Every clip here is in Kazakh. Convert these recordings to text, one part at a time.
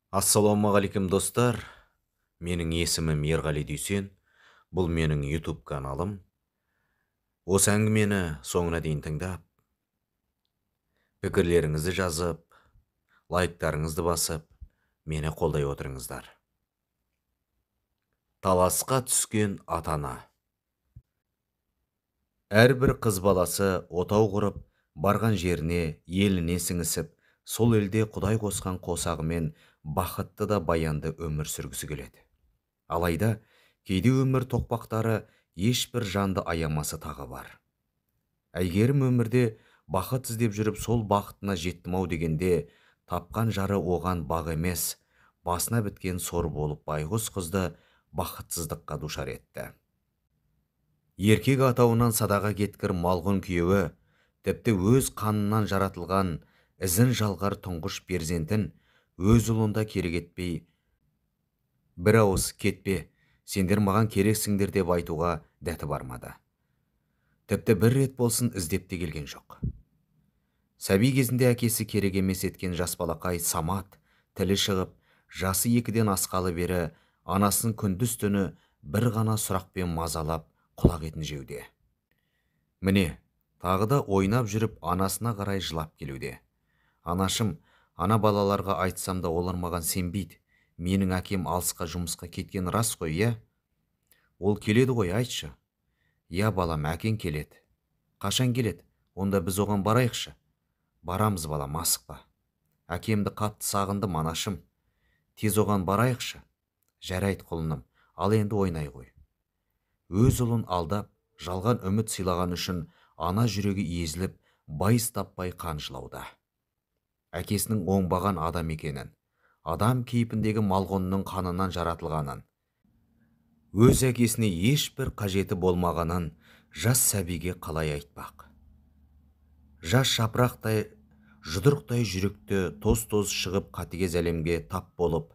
Ассалаумағалейкум достар. Менің есімім Ерғали Дүйсен. Бұл менің YouTube каналым. Осы әңгімені соңына дейін тыңдап, пікірлеріңізді жазып, лайктарыңызды басып, мені қолдай отырыңыздар. Таласқа түскен ата-ана. Әрбір қыз баласы отау құрып, барған жеріне, еліне сіңісіп, сол елде Құдай қосқан қосағымен бақытты да баянды өмір сүргісі келеді. Алайда, кейде өмір тоқпақтары ешбір жанды аямасы тағы бар. Әйгерім өмірде бақыт іздеп жүріп сол бақытына жеттім-ау дегенде, тапқан жары оған бақ емес, басына біткен сор болып байғұс қызды бақытсыздыққа душар етті. Еркек атауынан садаға кеткір малғұн күйеуі, тіпті өз қанынан жаратылған ізін жалғар тұңғыш перзентін өз ұлында керек етпей, бір ауыз кетпе, сендер маған керексіңдер деп айтуға дәті бармады. Тіпті бір рет болсын іздеп те келген жоқ. Сәби кезінде әкесі керек емес еткен жас балақай Самат, тілі шығып, жасы 2-ден асқалы бері анасын күндіз түні бір ғана сұрақпен мазалап, құлақ етін жеуде. Міне, тағы да ойнап жүріп анасына қарай жылап келуде. Анашым, ана балаларға айтсам да олар маған сенбейді. Менің әкем алысқа жұмысқа кеткен рас қой, иә? Ол келеді ғой, айтшы. Я балам, әкең келеді. Қашан келеді? Онда біз оған барайықшы. Барамыз балам, асықпа. Әкемді қатты сағындым, анашым. Тез оған барайықшы. Жарайды құлыным, ал енді ойнай ғой. Өз ұлын алдап, жалған үміт сыйлаған үшін ана жүрегі езіліп, байыз таппай қан жылауда. Әкесінің оңбаған адам екенін, адам кейпіндегі малғұнның қанынан жаратылғанын, өз әкесіне ешбір қажеті болмағанын жас сәбиге қалай айтпақ. Жас жапырақтай, жұдырықтай жүректі тоз-тоз шығып қатыгез әлемге тап болып,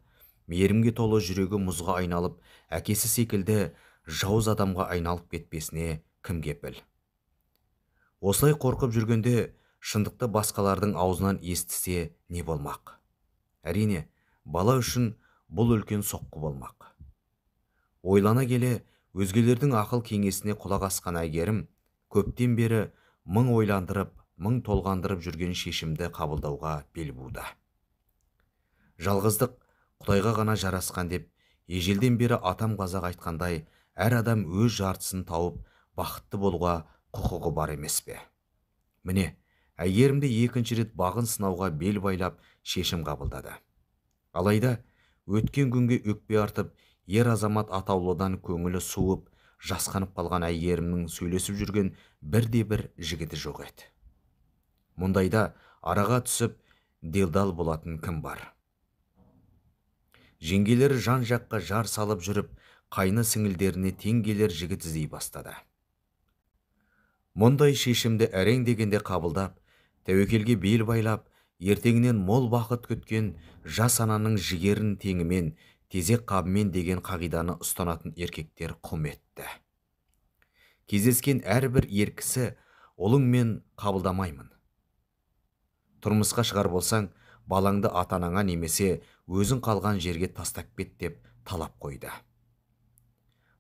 мейірімге толы жүрегі мұзға айналып, әкесі секілді жауыз адамға айналып кетпесіне кім кепіл? Осылай қорқып жүргенде, шындықты басқалардың аузынан естісе не болмақ? Әрине, бала үшін бұл үлкен соққы болмақ. Ойлана келе, өзгелердің ақыл кеңесіне құлақ асқан Әйгерім, көптен бері мың ойландырып, мың толғандырып жүрген шешімді қабылдауға бел буды. Жалғыздық Құдайға ғана жарасқан деп, ежелден бері атам қазақ айтқандай, әр адам өз жартысын тауып, бақытты болуға құқығы бар емес пе? Міне, Әйгерімде екінші рет бағын сынауға бел байлап шешім қабылдады. Алайда, өткен күнге өкпе артып, ер азамат атаулыдан көңілі суып, жасқанып қалған Әйгерімнің сөйлесіп жүрген бірде-бір жігіті жоқ еді. Мұндайда араға түсіп, делдал болатын кім бар? Жеңгелері жан жаққа жар салып жүріп, қайны сіңілдеріне тең келер жігіт іздей бастады. Мұндай шешімді әрең дегенде қабылдап, тәуекелге бел байлап, ертеңінен мол бақыт күткен жас ананың жігерін теңімен, тезек қабымен деген қағиданы ұстанатын еркектер құм етті. Кездескен әрбір еркісі ұлың мен қабылдамаймын. Тұрмысқа шығар болсаң, балаңды ата-анаңа немесе өзің қалған жерге тастап кет деп талап қойды.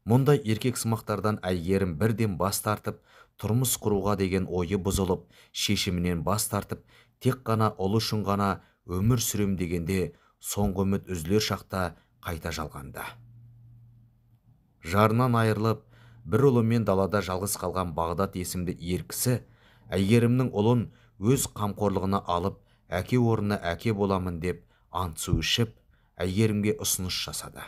Мұндай еркек сымақтардан Әйгерім бірден бас тартып, тұрмыс құруға деген ойы бұзылып, шешімінен бас тартып, тек қана ұлы үшін ғана өмір сүрем дегенде, соңғы үміт үзілер шақта қайта жалғанды. Жарынан айырылып, бір ұлымен далада жалғыз қалған Бағдат есімді еркісі, Әйгерімнің ұлын өз қамқорлығына алып, әке орнына әке боламын деп ант су ішіп, Әйгерімге ұсыныс жасады.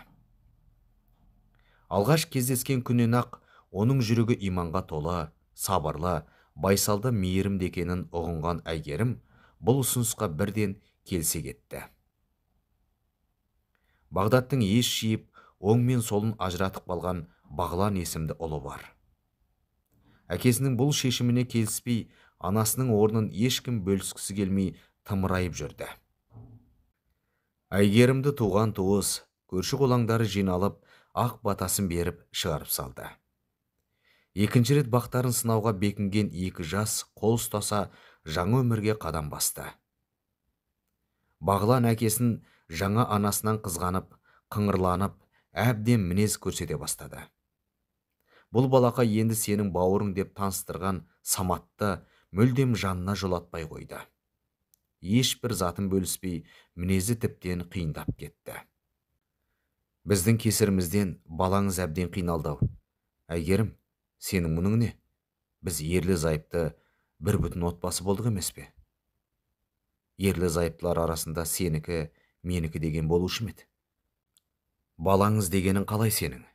Алғаш кездескен күннен ақ оның жүрегі иманға толы, сабырлы, байсалды мейірімді екенін ұғынған Әйгерім бұл ұсынысқа бірден келсе кетті. Бағдаттың ес жиып, оң мен солын ажыратып қалған Бағлан есімді ұлы бар. Әкесінің бұл шешіміне келіспей, анасының орнын ешкім бөліскісі келмей тымырайып жүрді. Әйгерімді туған туыс, көрші қолаңдары жиналып, ақ батасын беріп шығарып салды. Екінші рет бақтарын сынауға бекінген екі жас қол ұстаса жаңа өмірге қадам басты. Бағлан әкесін жаңа анасынан қызғанып, қыңырланып, әбден мінез көрсете бастады. Бұл балақай енді сенің бауырың деп таныстырған Саматты мүлдем жанына жолатпай қойды. Ешбір затын бөліспей, мінезі тіптен қиындап кетті. Біздің кесірімізден балаңыз әбден қиналды-ау. Әйгерім, сенің мұның не? Біз ерлі зайыпты бір бүтін отбасы болдық емес пе? Ерлі зайыптылар арасында сенікі, менікі деген болушы ма еді? Балаңыз дегенің қалай сенің?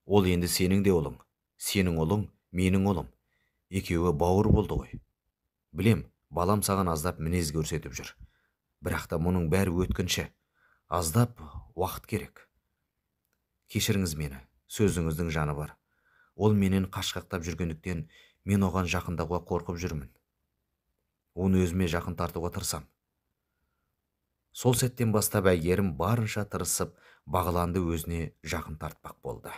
Ол енді сенің де ұлың. Сенің ұлың, менің ұлым. Екеуі бауыр болды ғой. Білем, балам саған аздап мінез көрсетіп жүр. Бірақ та мұның бәрі өткінші. Аздап уақыт керек. Кешіріңіз мені, сөзіңіздің жаны бар. Ол менен қашқақтап жүргендіктен мен оған жақындауға қорқып жүрмін. Оны өзіме жақын тартуға тырысам. Сол сәттен бастап Әйгерім барынша тырысып, Бағланды өзіне жақын тартпақ болды.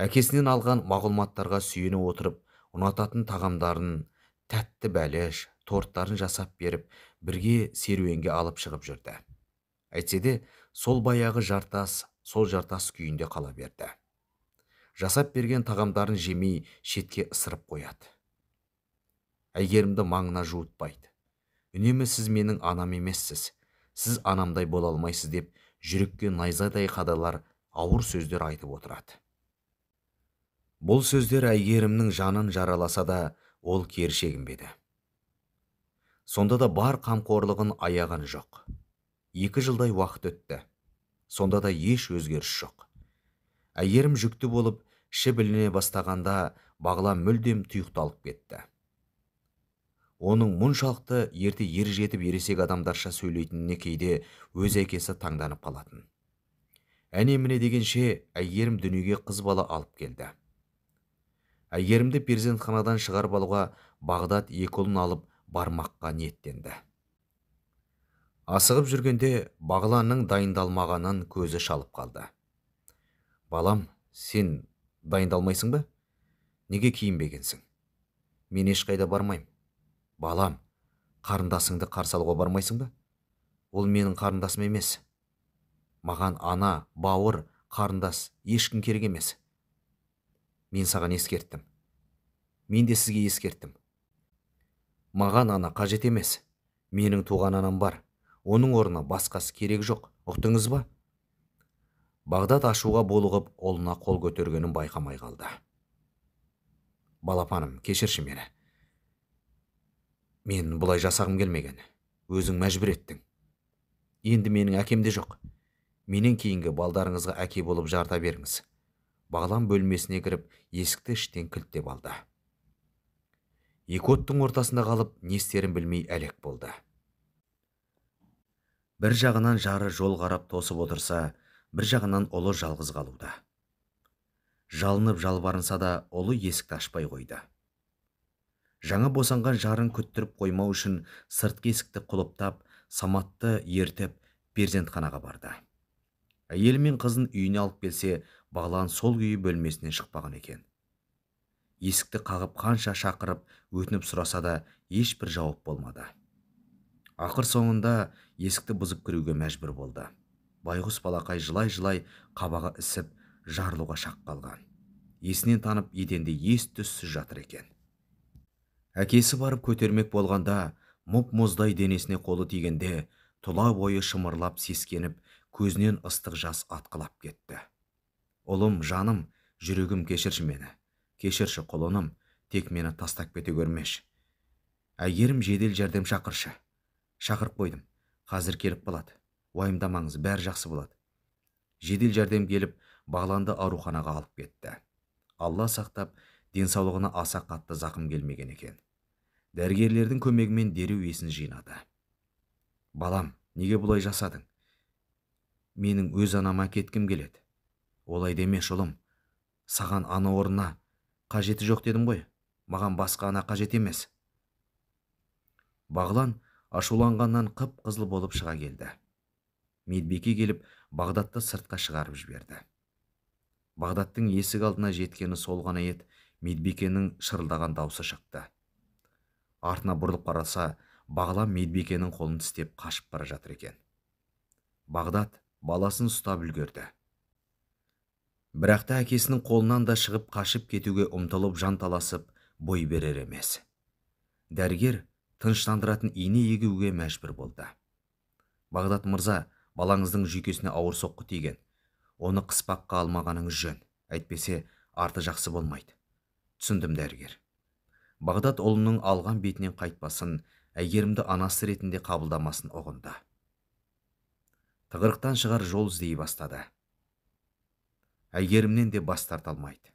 Әкесінен алған мағлұматтарға сүйене отырып, ұнататын тағамдарын, тәтті бәлеш, торттарын жасап беріп, бірге серуенге алып шығып жүрді. Әйтсе де, сол баяғы жартас, сол жартас күйінде қала берді. Жасап берген тағамдарын жемей шетке ысырып қояды. Әйгерімді маңына жуытпайды. Үнемі сіз менің анам емессіз, сіз анамдай бола алмайсыз деп жүрекке найзадай қадалар ауыр сөздер айтып отырады. Бұл сөздер Әйгерімнің жанын жараласа да, ол кері шегінбеді. Сонда да бар қамқорлығын аяған жоқ. 2 жылдай уақыт өтті. Сонда да еш өзгеріс жоқ. Әйгерім жүкті болып, іші біліне бастағанда Бағлан мүлдем тұйықталып кетті. Оның мұншалықты ерте ер жетіп ересек адамдарша сөйлейтініне кейде өз әкесі таңданып қалатын. Әне-міне дегенше Әйгерім дүниеге қыз бала алып келді. Әйгерімді перзентханадан шығарып алуға Бағдат 2 ұлын алып бармаққа ниеттенді. Асығып жүргенде Бағланның дайындалмағанын көзі шалып қалды. Балам, сен дайындалмайсың ба? Неге киінбегенсің? Мен ешқайда бармайым. Балам, қарындасыңды қарсы алуға бармайсың ба? Ол менің қарындасым емес. Маған ана, бауыр, қарындас ешкім керек емес. Мен саған ескерттім. Мен де сізге ескерттім. Маған ана қажет емес. Менің туған анам бар. Оның орнына басқасы керек жоқ. Ұқтыңыз ба? Бағдат ашуға булығып, ұлына қол көтергенін байқамай қалды. Балапаным, кешірші мені. Мен бұлай жасағым келмеген. Өзің мәжбүр еттің. Енді менің әкем де жоқ. Менен кейінгі балдарыңызға әке болып жарта беріңіз. Бағлан бөлмесіне кіріп, есікті іштен кілттеп алды. 2 оттың ортасында қалып, не істерін білмей әлек болды. Бір жағынан жары жол қарап тосып отырса, бір жағынан ұлы жалғыз қалуда. Жалынып жалбарынса да, ұлы есікті ашпай қойды. Жаңа босанған жарын күттіріп қоймау үшін сыртқы есікті құлыптап, Саматты ертіп перзентханаға барды. Әйелі мен қызын үйіне алып келсе, Бағлан сол күйі бөлмесінен шықпаған екен. Есікті қағып қанша шақырып, өтініп сұраса да ешбір жауап болмады. Ақыр соңында есікті бұзып кіруге мәжбүр болды. Байғұс балақай жылай-жылай қабағы ісіп, жарылуға шақ қалған. Есінен танып, еденде ес-түссіз жатыр екен. Әкесі барып көтермек болғанда, мұп-мұздай денесіне қолы тигенде, тұла бойы шымырлап сескеніп, көзінен ыстық жас атқылап кетті. Ұлым, жаным, жүрегім, кешірші мені. Кешірші құлыным, тек мені тастап кете көрмеш. Әйгерім, жедел жәрдем шақыршы. Шақырып қойдым. Қазір келіп қалады. Уайымдамаңыз, бәрі жақсы болады. Жедел жәрдем келіп, Бағланды ауруханаға алып кетті. Алла сақтап, денсаулығына аса қатты зақым келмеген екен. Дәрігерлердің көмегімен дереу есін жинады. Балам, неге бұлай жасадың? Менің өз анама кеткім келеді. Олай демеш, ұлым. Саған ана орнына қажеті жоқ дедім ғой. Маған басқа ана қажет емес. Бағлан ашуланғаннан қып-қызыл болып шыға келді. Медбике келіп, Бағдатты сыртқа шығарып жіберді. Бағдаттың есік алдына жеткені сол ғана еді, медбикенің шырылдаған даусы шықты. Артына бұрылып қараса, бағлан медбикенің қолын тістеп қашып бара жатыр екен. Бағдат баласын ұстап үлгерді. Бірақ та әкесінің қолынан да шығып қашып кетуге ұмтылып жанталасып бой берер емес. Дәрігер тыныштандыратын ине егуге мәжбүр болды. Бағдат мырза, балаңыздың жүйкесіне ауыр соққы тиген. Оны қыспаққа алмағаныңыз жөн. Әйтпесе арты жақсы болмайды. Түсіндім, дәрігер. Бағдат ұлының алған бетінен қайтпасын, Әйгерімді анасы ретінде қабылдамасын ұғынды. Тығырықтан шығар жол іздей бастады. Әйгерімнен де бас тарта алмайды.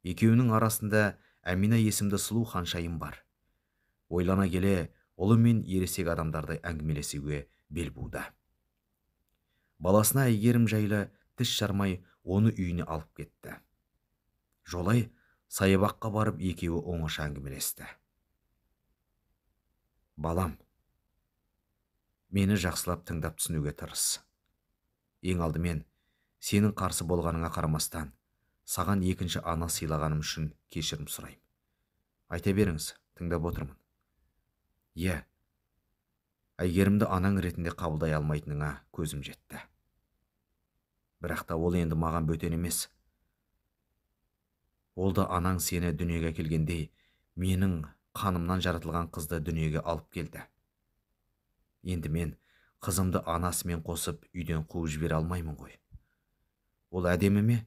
Екеуінің арасында Әмина есімді сұлу ханшайым бар. Ойлана келе, ұлы мен ересек адамдарды әңгімелесуге бел буды. Баласына Әйгерім жайлы тіс жармай оны үйіне алып кетті. Жолай саябаққа барып екеуі оңаша әңгімелесті. Балам, мені жақсылап тыңдап түсінуге тырыс. Ең алдымен, сенің қарсы болғаныңа қарамастан, саған екінші ана сыйлағаным үшін кешірім сұрайым. Айта беріңіз, тыңдап отырмын. Иә, Әйгерімді анаң ретінде қабылдай алмайтыныңа көзім жетті. Бірақ та ол енді маған бөтен емес. Ол да анаң сені дүниеге келгендей, менің қанымнан жаратылған қызды дүниеге алып келді. Енді мен қызымды анасымен қосып үйден қуып жібере алмаймын ғой. Ол әдемі ме?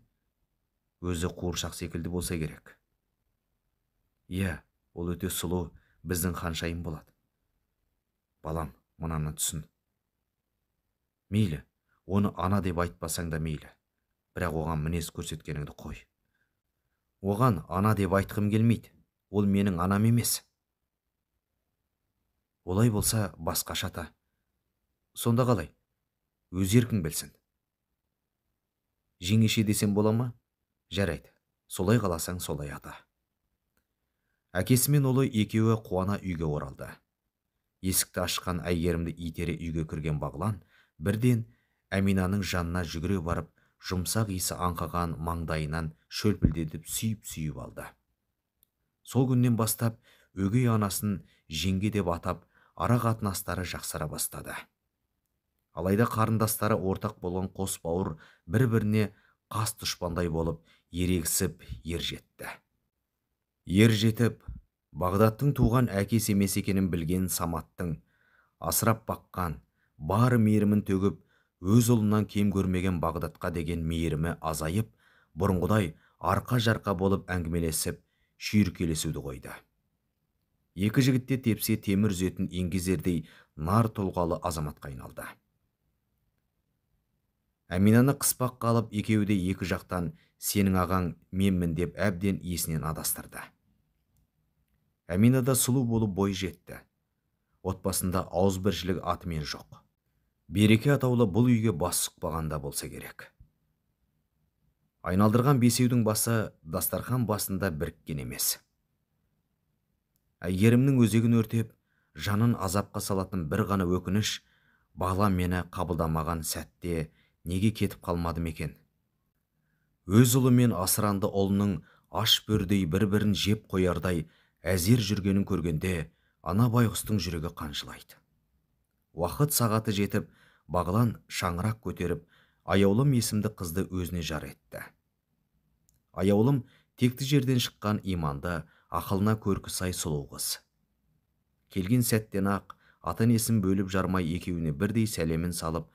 Өзі қуыршақ секілді болса керек. Иә, ол өте сұлу, біздің ханшайым болады. Балам, мынаны түсін. Мейлі, оны ана деп айтпасаң да мейлі. Бірақ оған мінез көрсеткеніңді қой. Оған ана деп айтқым келмейді. Ол менің анам емес. Олай болса басқаша ата. Сонда қалай? Өз еркің білсін. Жеңеше десем бола ма? Жарайды. Солай қаласаң солай ата. Әкесі мен ұлы екеуі қуана үйге оралды. Есікті ашқан Әйгерімді итере үйге кірген Бағлан бірден Әминаның жанына жүгіре барып, жұмсақ иісі аңқыған маңдайынан шөлпілдетіп сүйіп алды. Сол күннен бастап өгей анасын жеңге деп атап, ара қатынастары жақсара бастады. Алайда қарындастары ортақ болған қос бауыр бір-біріне қас дұшпандай болып ерегісіп ер жетті. Ер жетіп, Бағдаттың туған әкесі емес екенін білген Саматтың асырап баққан, бар мейірімін төгіп, өз ұлынан кем көрмеген Бағдатқа деген мейірімі азайып, бұрынғыдай арқа-жарқа болып әңгімелесіп, шүйіркелесуді қойды. Екі жігітте тепсе темір үзетін еңгезердей нар тұлғалы азаматқа айналды. Әминаны қыспаққа алып, екеуі де екі жақтан сенің ағаң менмін деп әбден есінен адастырды. Әминада сұлу болып бой жетті. Отбасында ауызбіршілік атымен жоқ. Береке атаулы бұл үйге бас сұқпағанда болса керек. Айналдырған бесеудің басы дастархан басында біріккен емес. Әйгерімнің өзегін өртеп, жанын азапқа салатын бір ғана өкініш, Бағлан мені қабылдамаған сәтте неге кетіп қалмадым екен? Өз ұлы мен асыранды ұлының аш бөрдей бір-бірін жеп қоярдай әзер жүргенін көргенде, ана байғұстың жүрегі қаншылайды. Уақыт сағаты жетіп, Бағлан шаңырақ көтеріп, Аяулым есімді қызды өзіне жар етті. Аяулым текті жерден шыққан иманды, ақылына көркі сай сұлу қыз. Келген сәттен ақ ата-енесін бөліп жармай екеуіне бірдей сәлемін салып,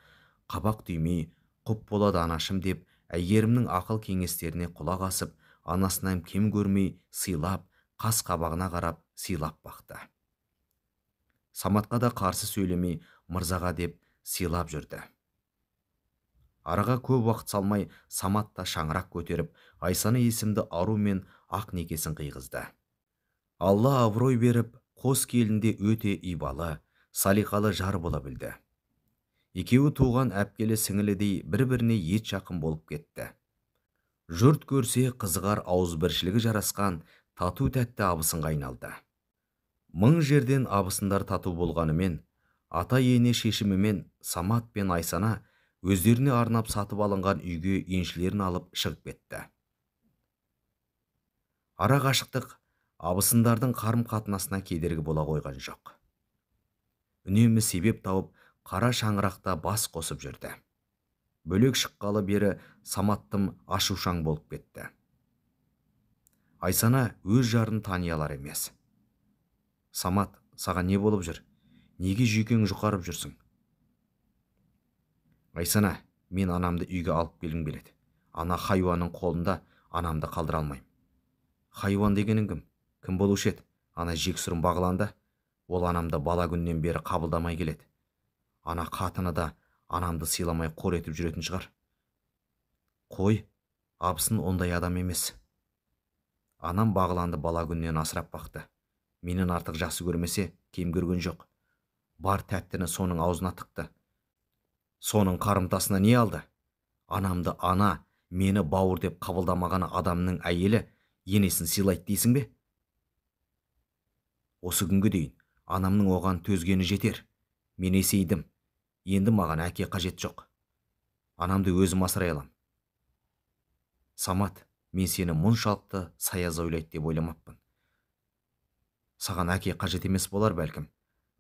қабақ түймей, құп болады анашым деп, Әйгерімнің ақыл кеңестеріне құлақ асып, анасынан кем көрмей сыйлап, қас қабағына қарап сыйлап бақты. Саматқа да қарсы сөйлемей, мырзаға деп сыйлап жүрді. Араға көп уақыт салмай, Самат та шаңырақ көтеріп, Айсана есімді ару мен ақ некесін қиғызды. Алла абырой беріп, қос келінде өте ибалы, салиқалы жар бола білді. Екеуі туған әпкелі сіңілідей бір-біріне ет жақын болып кетті. Жұрт көрсе қызығар ауызбіршілігі жарасқан тату тәтті абысынға айналды. Мың жерден абысындар тату болғанымен, ата-ене шешімімен Самат пен Айсана өздеріне арнап сатып алынған үйге еншілерін алып шығып кетті. Ара қашықтық абысындардың қарым қатынасына кедергі бола қойған жоқ. үнемі себеп тауып қара шаңырақта бас қосып жүрді. Бөлек шыққалы бері Саматтым ашушаң болып кетті. Айсана өз жарын тани алар емес. Самат, саған не болып жүр? Неге жүйкең жұқарып жүрсің? Айсана, мен анамды үйге алып келгім келеді. Ана хайуанның қолында анамды қалдыра алмаймын. Хайуан дегенің кім? Кім болушы еді? Ана жексұрын бағланды. Ол анамды бала күннен бері қабылдамай келеді. Ана қатыны да анамды сыйламай қор етіп жүретін шығар. Қой, абысын ондай адам емес. Анам бағланды бала күннен асырап бақты. Менен артық жақсы көрмесе, кем көрген жоқ. Бар тәттіні соның аузына тықты. Соның қарымтасына не алды? Анамды ана, мені бауыр деп қабылдамаған адамның әйелі енесін сыйлайды дейсің бе? Осы күнге дейін анамның оған төзгені жетер. Мен есейдім. Енді маған әке қажет жоқ. Анамды өзім асырай алам. Самат, мен сені мұншалықты саяз ойлайды деп ойламаппын. Саған әке қажет емес болар бәлкім.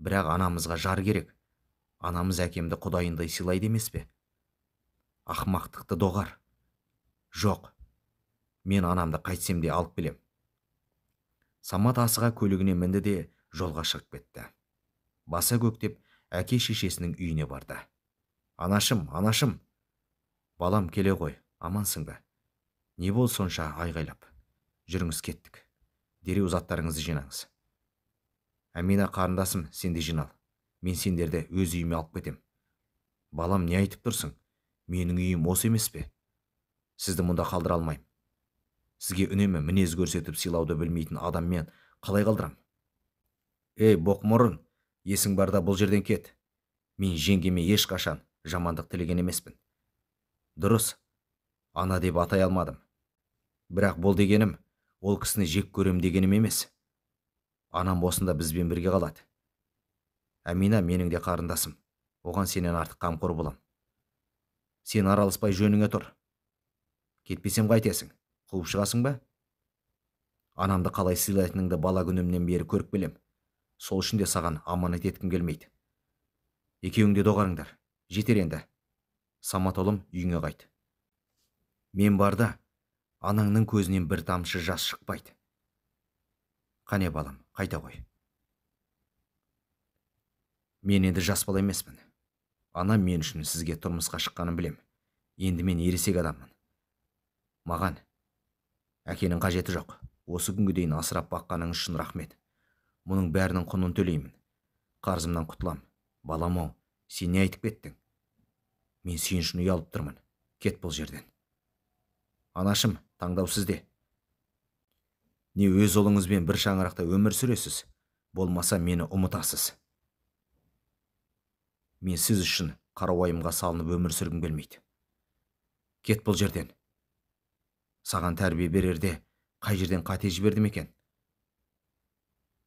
Бірақ анамызға жар керек. Анамыз әкемді құдайындай сыйлайды емес пе? Ақмақтықты доғар. Жоқ, мен анамды қайтсем де алып келем. Самат асыға көлігіне мінді де жолға шығып кетті. Баса көктеп әке шешесінің үйіне барды. Анашым, анашым. Балам, келе ғой, амансың ба? Не бол сонша айғайлап? Жүріңіз, кеттік. Дереу заттарыңызды жинаңыз. Әмина қарындасым, сен де жинал. Мен сендерді өз үйіме алып кетем. Балам, не айтып тұрсың? Менің үйім осы емес пе? Сізді мұнда қалдыра алмайым. Сізге үнемі мінез көрсетіп сыйлауды білмейтін адаммен қалай қалдырам? Ей, боқмұрын, есің барда бұл жерден кет. Мен жеңгеме ешқашан жамандық тілеген емеспін. Дұрыс, ана деп атай алмадым. Бірақ бұл дегенім, ол кісіні жек көрем дегенім емес. Анам осында бізбен бірге қалады. Әмина менің де қарындасым. Оған сенен артық қамқор болам. Сен араласпай жөніңе тұр. Кетпесем қайтесің? Қуып шығасың ба? Анамды қалай сыйлайтыныңды бала күнімнен бері көріп білем. Сол үшін де саған аманат еткім келмейді. Екеуің де доғарыңдар. Жетер енді. Самат ұлым, үйіңе қайт. Мен барда анаңның көзінен бір тамшы жас шықпайды. Қане балам, қайта қой. Мен енді жас бала емеспін. Анам мен үшін сізге тұрмысқа шыққанын білем. Енді мен ересек адаммын. Маған әкенің қажеті жоқ. Осы күнге дейін асырап баққаның үшін рахмет. Мұның бәрінің құнын төлеймін. Қарзымнан құтылам. Балам-ау, сен не айтып кеттің? Мен сен үшін ұялып тұрмын. Кет бұл жерден. Анашым, таңдау сізде. Не өз ұлыңызбен бір шаңырақта өмір сүресіз, болмаса мені ұмытасыз. Мен сіз үшін қарауайымға салынып өмір сүргім келмейді. Кет бұл жерден. Саған тәрбие берерде қай жерден қате жібердім екен?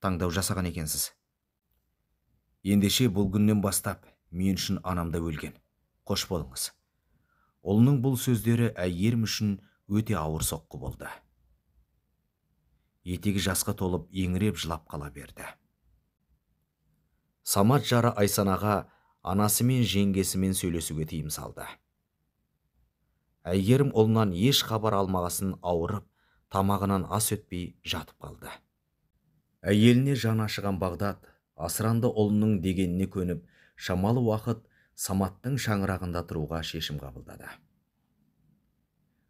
Таңдау жасаған екенсіз. Ендеше бұл күннен бастап мен үшін анамда өлген. Қош болыңыз. Ұлының бұл сөздері әйгерім үшін өте ауыр соққы болды. Етегі жасқа толып еңіреп жылап қала берді. Самат жары Айсанаға анасы мен жеңгесімен сөйлесуге тыйым салды. Әйгерім ұлынан еш хабар алмағасын ауырып, тамағынан ас өтпей жатып қалды. Әйеліне жаны ашыған Бағдат, асыранды ұлының дегеніне көніп, шамалы уақыт Саматтың шаңырағында тұруға шешім қабылдады.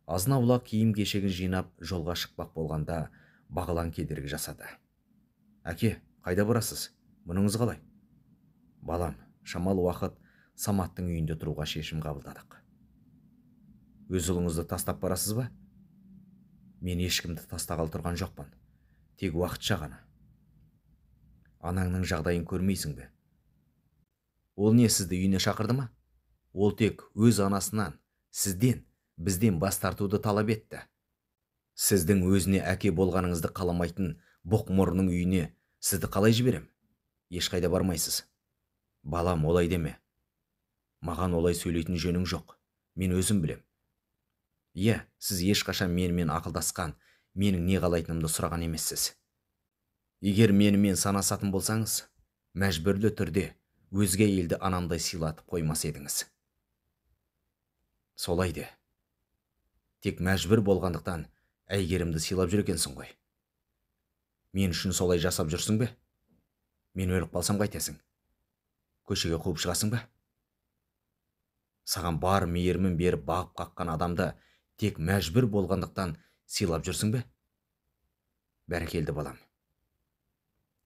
Азын-аулақ киім кешегін жинап жолға шықпақ болғанда Бағлан кедергі жасады. Әке, қайда барасыз? Мұныңыз қалай? Балам, шамалы уақыт Саматтың үйінде тұруға шешім қабылдадық. Өз ұлыңызды тастап барасыз ба? Мен ешкімді тастағалы тұрған жоқпын. Тек уақытша ғана. Анаңның жағдайын көрмейсің бе? Ол не, сізді үйіне шақырды ма? Ол тек өз анасынан, сізден, бізден бас тартуды талап етті. Сіздің өзіне әке болғаныңызды қаламайтын боқмұрының үйіне сізді қалай жіберем? Ешқайда бармайсыз. Балам, олай деме. Маған олай сөйлейтін жөнің жоқ. Мен өзім білем. Иә, сіз ешқашан менімен ақылдасқан, менің не қалайтынымды сұраған емессіз. Егер менімен санасатын болсаңыз, мәжбүрлі түрде өзге әйелді анамдай сыйлатып қоймас едіңіз. Солай де. Тек мәжбүр болғандықтан әйгерімді сыйлап жүр екенсің ғой. Мен үшін солай жасап жүрсің бе? Мен өліп қалсам қайтесің? Көшеге қуып шығасың ба? Саған бар мейірімін беріп бағып қаққан адамды тек мәжбүр болғандықтан сыйлап жүрсің бе? Бәрекелді балам.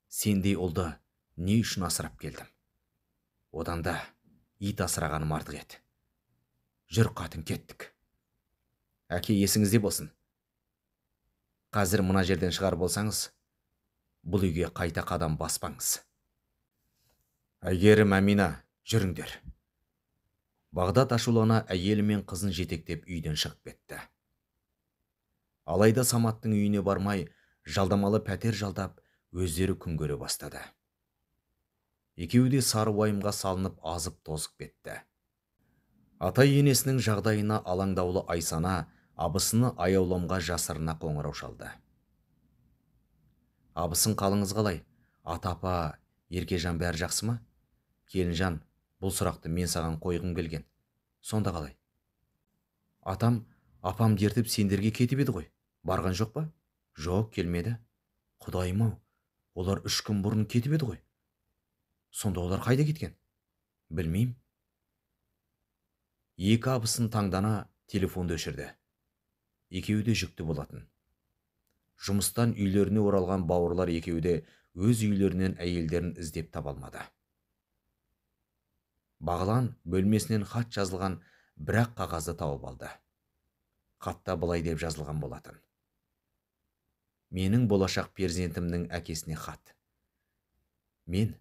Сендей ұлды не үшін асырап келдім? Одан да ит асырағаным артық еді. Жүр қатын, кеттік. Әке, есіңізде болсын. Қазір мына жерден шығар болсаңыз, бұл үйге қайта қадам баспаңыз. Әйгерім, Әмина, жүріңдер. Бағдат ашулана әйелі мен қызын жетектеп үйден шығып кетті. Алайда Саматтың үйіне бармай, жалдамалы пәтер жалдап, өздері күн көре бастады. Екеуі де сары уайымға салынып азып тозып кетті. Атай енесінің жағдайына алаңдаулы Айсана абысыны аяулымға жасырына қоңырау шалды. Абысын, қалыңыз қалай? Ата-апа, Еркежан бәрі жақсы ма? Келінжан, бұл сұрақты мен саған қойғым келген. Сонда қалай? Атам, апам дертіп сендерге кетіп еді ғой. Барған жоқ па? Жоқ, келмеді. Құдайым-ау, олар 3 күн бұрын кетіп еді ғой. Сонда олар қайда кеткен? Білмеймін. Екі абысын таңдана телефонды өшірді. Екеуі де жүкті болатын. Жұмыстан үйлеріне оралған бауырлар екеуі де өз үйлерінен әйелдерін іздеп таба алмады. Бағлан бөлмесінен хат жазылған бірақ қағазды тауып алды. Хатта былай деп жазылған болатын. Менің болашақ перзентімнің әкесіне хат. Мен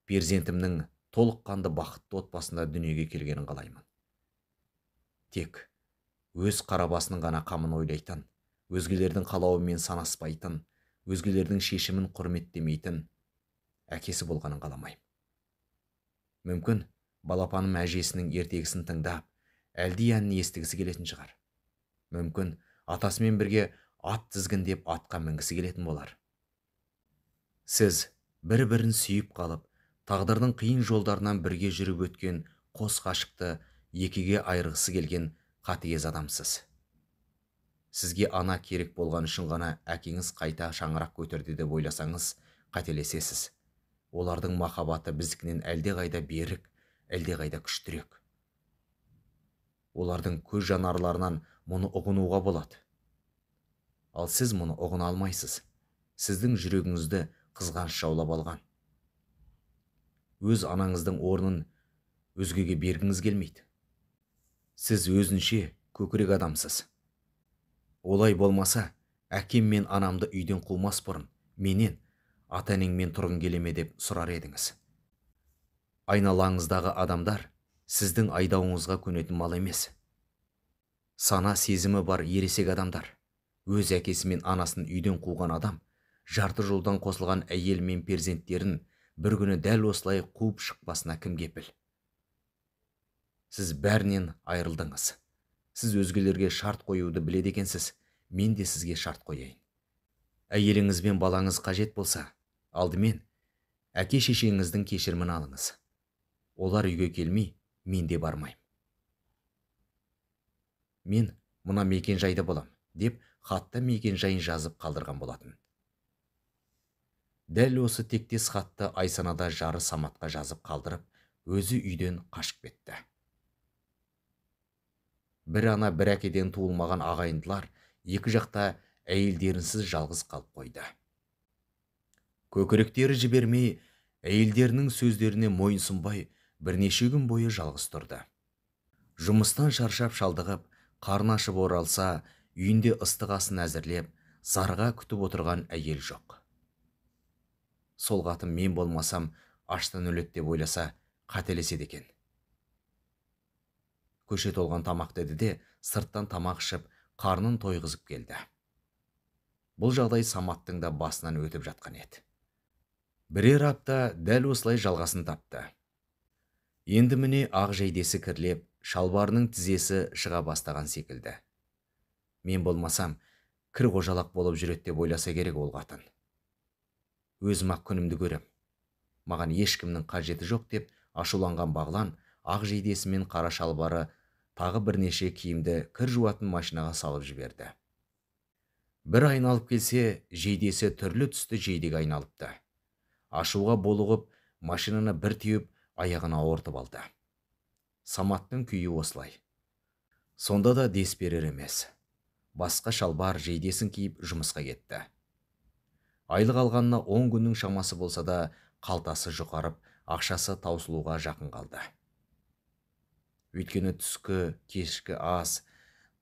перзентімнің толыққанды бақытты отбасында дүниеге келгенін қалаймын. Тек өз қарабасының ғана қамын ойлайтын, өзгелердің қалауымен санаспайтын, өзгелердің шешімін құрметтемейтін әкесі болғанын қаламайым. Мүмкін балапаным әжесінің ертегісін тыңдап, әлди әнін естігісі келетін шығар. Мүмкін атасымен бірге ат тізгіндеп атқа мінгісі келетін болар. Сіз бір-бірін сүйіп қалып, тағдырдың қиын жолдарынан бірге жүріп өткен қос ғашықты екіге айырғысы келген қатыгез адамсыз. Сізге ана керек болған үшін ғана әкеңіз қайта шаңырақ көтерді деп ойласаңыз, қателесесіз. Олардың махаббаты біздікінен әлдеқайда берік, әлдеқайда күштірек. Олардың көз жанарларынан мұны ұғынуға болады. Ал сіз мұны ұғына алмайсыз. Сіздің жүрегіңізді қызғаныш жаулап алған. Өз анаңыздың орнын өзгеге бергіңіз келмейді. Сіз өзінше көкірек адамсыз. Олай болмаса, әкем мен анамды үйден қумас бұрын, менен ата-енеңмен тұрғың келеме деп сұрар едіңіз. Айналаңыздағы адамдар сіздің айдауыңызға көнетін мал емес. Сана сезімі бар ересек адамдар. Өз әкесі мен анасын үйден қуған адам, жарты жолдан қосылған әйел мен перзенттерін бір күні дәл осылай қуып шықпасына кім кепіл? Сіз бәрінен айырылдыңыз. Сіз өзгелерге шарт қоюды біледі екенсіз, мен де сізге шарт қояйын. Әйеліңіз бен балаңыз қажет болса, алдымен әке шешеңіздің кешірімін алыңыз. Олар үйге келмей, мен де бармайым. Мен мына мекен жайда болам, деп хатта мекен жайын жазып қалдырған болатын. Дәл осы тектес хатты Айсанада жары Саматқа жазып қалдырып, өзі үйден қашып кетті. Бір ана бір әкеден туылмаған ағайындылар екі жақта әйелдерінсіз жалғыз қалып қойды. Көкіректері жібермей, әйелдерінің сөздеріне мойынсұнбай, бірнеше күн бойы жалғыз тұрды. Жұмыстан шаршап шалдығып, қарны ашып оралса, үйінде ыстық асын әзірлеп, зарға күтіп отырған әйел жоқ. Сол қатын мен болмасам, аштан өледі деп ойласа, қателеседі екен. Көше толған тамақ деді де, сырттан тамақ ішіп, қарнын тойғызып келді. Бұл жағдай Саматтың да басынан өтіп жатқан еді. Бірер апта дәл осылай жалғасын тапты. Енді міне ақ жейдесі кірлеп, шалбарының тізесі шыға бастаған секілді. Мен болмасам, кір қожалақ болып жүреді деп ойласа керек ол қатын. Өзім ақ күнімді көрем. Маған ешкімнің қажеті жоқ деп ашуланған Бағлан ақ жейдесі мен қара шалбары тағы бірнеше киімді кір жуатын машинаға салып жіберді. Бір айналып келсе, жейдесі түрлі түсті жейдеге айналыпты. Ашуға булығып, машинаны бір теуіп, аяғын ауыртып алды. Саматтың күйі осылай. Сонда да дес берер емес. Басқа шалбар жейдесін киіп жұмысқа кетті. Айлық алғанына 10 күннің шамасы болса да, қалтасы жұқарып, ақшасы таусылуға жақын қалды. Өйткені түскі, кешкі ас,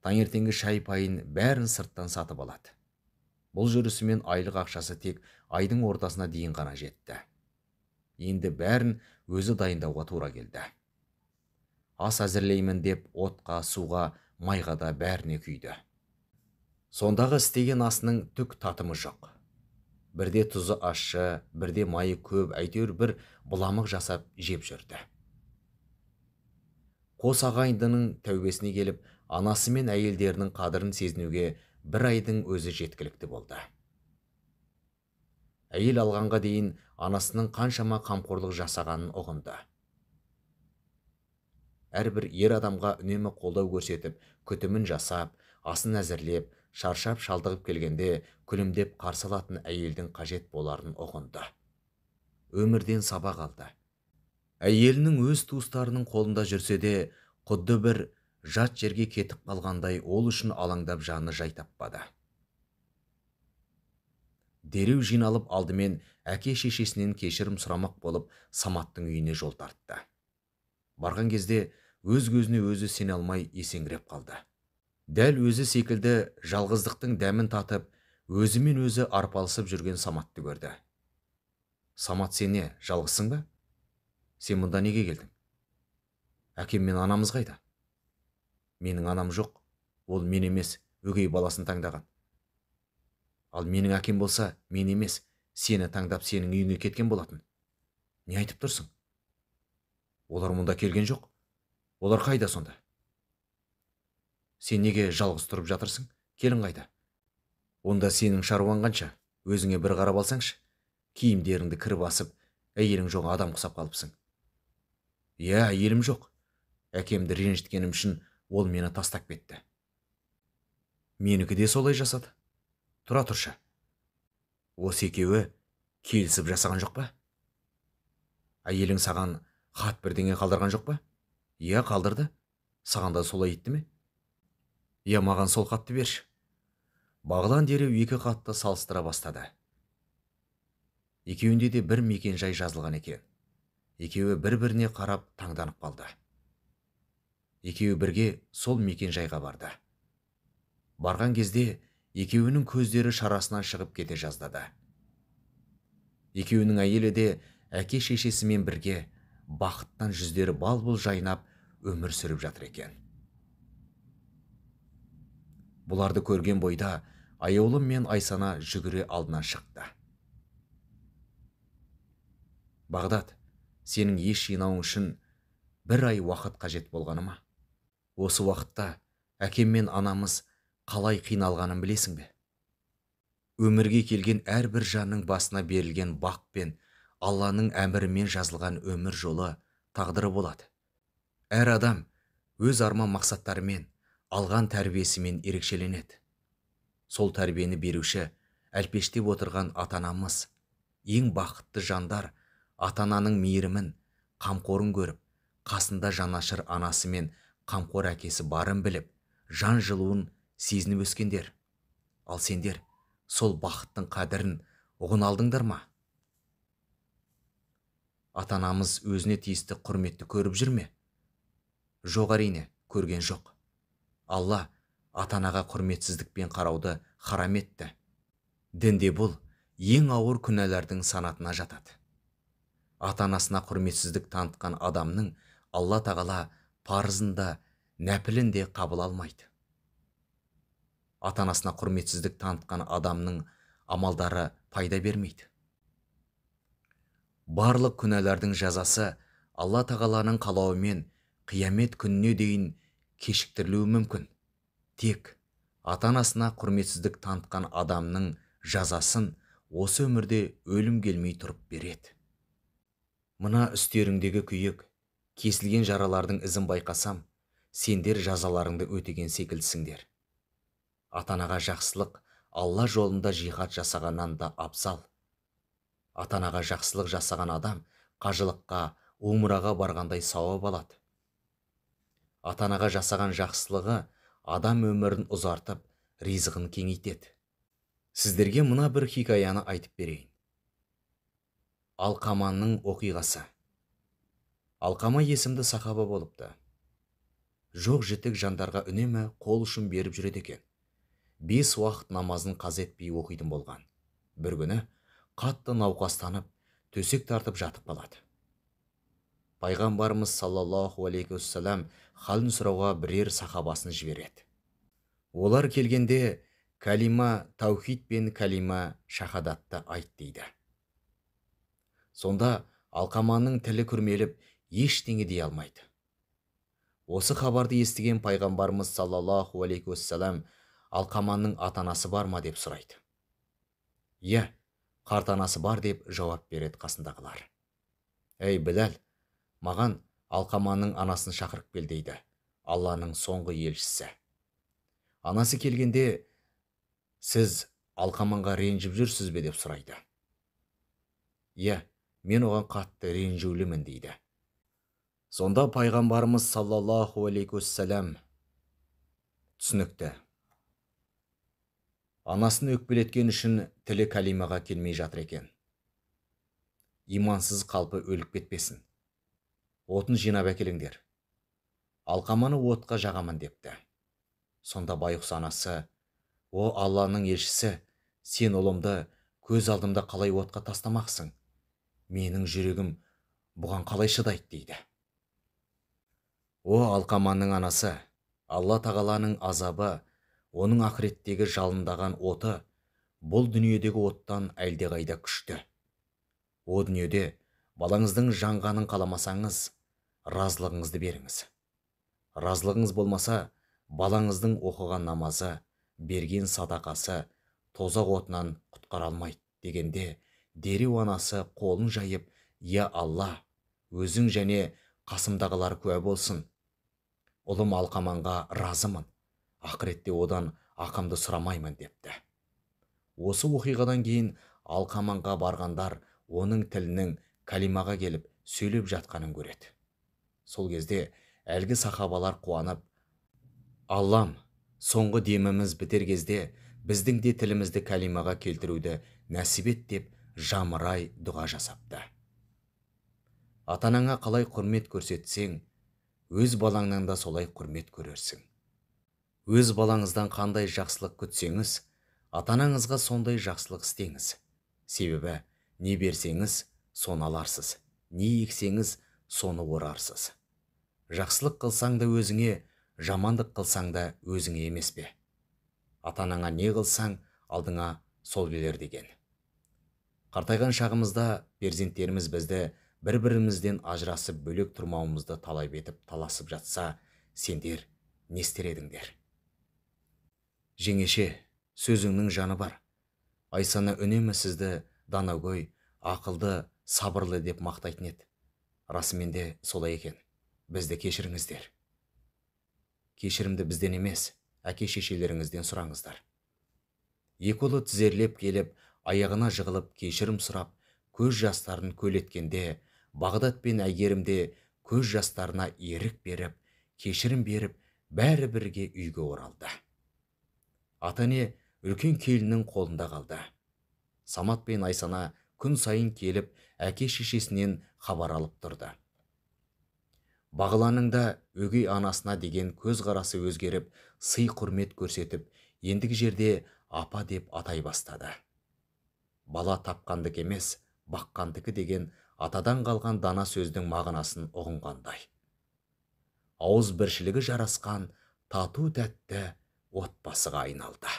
таңертеңгі шай пайын бәрін сырттан сатып алады. Бұл жүрісімен айлық ақшасы тек айдың ортасына дейін ғана жетті. Енді бәрін өзі дайындауға тура келді. Ас әзірлеймін деп отқа, суға, майға да бәріне күйді. Сондағы істеген асының түк татымы жоқ. Бірде тұзы ащы, бірде майы көп, әйтеуір бір бұламық жасап жеп жүрді. Қос ағайындының тәубесіне келіп, анасы мен әйелдерінің қадірін сезінуге бір айдың өзі жеткілікті болды. Әйел алғанға дейін анасының қаншама қамқорлық жасағанын ұғынды. Әрбір ер адамға үнемі қолдау көрсетіп, күтімін жасап, асын әзірлеп, шаршап шалдығып келгенде күлімдеп қарсы алатын әйелдің қажет боларын ұғынды. Өмірден сабақ алды. Әйелінің өз туыстарының қолында жүрсе де, құдды бір жат жерге кетіп қалғандай ол үшін алаңдап жаны жай таппады. Дереу жиналып алдымен әке шешесінен кешірім сұрамақ болып Саматтың үйіне жол тартты. Барған кезде өз көзіне өзі сене алмай есеңгіреп қалды. Дәл өзі секілді жалғыздықтың дәмін татып, өзімен өзі арпалысып жүрген Саматты көрді. Самат, сен не, жалғызсың ба? Сен мұнда неге келдің? Әкем мен анамыз қайда? Менің анам жоқ, ол мен емес, өгей баласын таңдаған. Ал менің әкем болса, мен емес, сені таңдап сенің үйіңе кеткен болатын. Не айтып тұрсың? Олар мұнда келген жоқ. Олар қайда сонда? Сен неге жалғыз тұрып жатырсың? Келін қайда? Онда сенің шаруаң қанша? Өзіңе бір қарап алсаңшы. Киімдеріңді кір басып, әйелің жоқ адам құсап қалыпсың. Иә, әйелім жоқ. Әкемді ренжіткенім үшін ол мені тастап кетті. Менікі де солай жасады. Тұра тұршы. Осы екеуі келісіп жасаған жоқ па? Әйелің саған хат бірдеңе қалдырған жоқ па? Иә, қалдырды. Саған да солай етті ме? Иә, маған сол хатты берші. Бағлан дереу екі хатты салыстыра бастады. Екеуінде де бір мекен жай жазылған екен. Екеуі бір-біріне қарап таңданып қалды. Екеуі бірге сол мекен жайға барды. Барған кезде екеуінің көздері шарасынан шығып кете жаздады. Екеуінің әйелі де әке шешесімен бірге бақыттан жүздері бал-бұл жайнап өмір сүріп жатыр екен. Бұларды көрген бойда аяулым мен Айсана жүгіре алдынан шықты. Бағдат, сенің еш жинауың үшін бір ай уақыт қажет болғаны ма? Осы уақытта әкем мен анамыз қалай қиналғанын білесің бе? Өмірге келген әрбір жанның басына берілген бақ пен Алланың әмірімен жазылған өмір жолы тағдыры болады. Әр адам өз арман мақсаттарымен алған тәрбиесімен ерекшеленеді. Сол тәрбиені беруші әлпештеп отырған ата-анамыз, ең бақытты жандар ата-ананың мейірімін, қамқорын көріп, қасында жанашыр анасы мен қамқор әкесі барын біліп, жан жылуын сезініп өскендер. Ал сендер сол бақыттың қадірін ұғына алдыңдар ма? Ата-анамыз өзіне тиісті құрметті көріп жүр ме? Жоқ, әрине, көрген жоқ. Алла ата-анаға құрметсіздікпен қарауды харам етті. Дінде бұл ең ауыр күнәлардың санатына жатады. Ата-анасына құрметсіздік танытқан адамның Алла тағала парызында, нәпілінде қабыл алмайды. Ата-анасына құрметсіздік танытқан адамның амалдары пайда бермейді. Барлық күнәлардың жазасы Алла тағаланың қалауымен қиямет күніне дейін кешіктірілуі мүмкін. Тек ата-анасына құрметсіздік танытқан адамның жазасын осы өмірде өлім келмей тұрып береді. Мына үстеріңдегі күйік, кесілген жаралардың ізін байқасам, сендер жазаларыңды өтеген секілдісіңдер. Ата-анаға жақсылық Алла жолында жихад жасағаннан да абзал. Ата-анаға жақсылық жасаған адам қажылыққа, умраға барғандай сауап алады. Ата-анаға жасаған жақсылығы адам өмірін ұзартып, ризығын кеңейтеді. Сіздерге мына бір хикаяны айтып берейін. Алқаманың оқиғасы. Алқама есімді сахаба болыпты. Жоқ жітік жандарға үнемі қол ұшын беріп жүреді екен. 5 уақыт намазын қаза етпей оқитын болған. Бір күні қатты науқастанып, төсек тартып жатып қалады. Пайғамбарымыз саллаллаху алейхи уассалам халін сұрауға бірер сахабасын жібереді. Олар келгенде калима таухид пен калима шахадатты айт дейді. Сонда Алқаманың тілі күрмеліп, ештеңе дей алмайды. Осы хабарды естіген пайғамбарымыз саллаллаху алейхи уассалам Алқаманың ата-анасы бар ма деп сұрайды. Иә, қарт анасы бар деп жауап береді қасындағылар. Ей Біләл, маған Алқаманың анасын шақырып кел дейді, Алланың соңғы елшісі. Анасы келгенде, сіз Алқаманға ренжіп жүрсіз бе деп сұрайды. Иә, мен оған қатты ренжулімін дейді. Сонда пайғамбарымыз саллаллаху алейхи уассалам түсінікті. Анасын өкпелеткен үшін тілі калимаға келмей жатыр екен. Имансыз қалпы өліп кетпесін. Отын жинап әкеліңдер. Алқаманы отқа жағамын депті. Сонда байғұс анасы, о Алланың елшісі, сен ұлымды көз алдымда қалай отқа тастамақсың? Менің жүрегім бұған қалай шыдайды дейді. О Алқаманың анасы, Алла тағаланың азабы, оның ақыреттегі жалындаған оты, бұл дүниедегі оттан әлдеқайда күшті. О дүниеде балаңыздың жанғанын қаламасаңыз, разылығыңызды беріңіз. Разылығыңыз болмаса, балаңыздың оқыған намазы, берген садақасы тозақ отынан құтқара алмайды дегенде, дереу анасы қолын жайып, я Алла, өзің және қасымдағылар куә болсын. Ұлым Алқаманға разымын, ақыретте одан ақымды сұрамаймын депті. Осы оқиғадан кейін Алқаманға барғандар оның тілінің калимаға келіп сөйлеп жатқанын көреді. Сол кезде әлгі сахабалар қуанып, Аллам, соңғы деміміз бітер кезде біздің де тілімізді калимаға келтіруді нәсіп ет деп жамырай дұға жасапты. Ата-анаңа қалай құрмет көрсетсең, өз балаңнан да солай құрмет көрерсің. Өз балаңыздан қандай жақсылық күтсеңіз, ата-анаңызға сондай жақсылық істеңіз. Себебі, не берсеңіз, соны аларсыз, не ексеңіз, соны орарсыз. Жақсылық қылсаң да өзіңе, жамандық қылсаң да өзіңе емес пе? Ата-анаңа не қылсаң, алдыңа сол келер деген. Қартайған шағымызда перзенттеріміз бізді бір-бірімізден ажырасып бөлек тұрмауымызды талап етіп таласып жатса, сендер не істер едіңдер? Жеңеше, сөзіңнің жаны бар. Айсана үнемі сізді данагөй, ақылды, сабырлы деп мақтайтын еді. Расымен де солай екен. Бізді кешіріңіздер. Кешірімді бізден емес, әке-шешелеріңізден сұраңыздар. Екі ұлы тізерлеп келіп, аяғына жығылып кешірім сұрап, көз жастарын көл еткенде, Бағдат пен Әйгерімде көз жастарына ерік беріп, кешірім беріп, бәрі бірге үйге оралды. Ата-ане үлкен келіннің қолында қалды. Самат пен Айсана күн сайын келіп, әке-шешесінен хабар алып тұрды. Бағланның да өгей анасына деген көз қарасы өзгеріп, сый құрмет көрсетіп, ендігі жерде апа деп атай бастады. Бала тапқандық емес, баққандығы деген атадан қалған дана сөздің мағынасын ұғынғандай. Ауыз біршілігі жарасқан тату тәтті отбасыға айналды.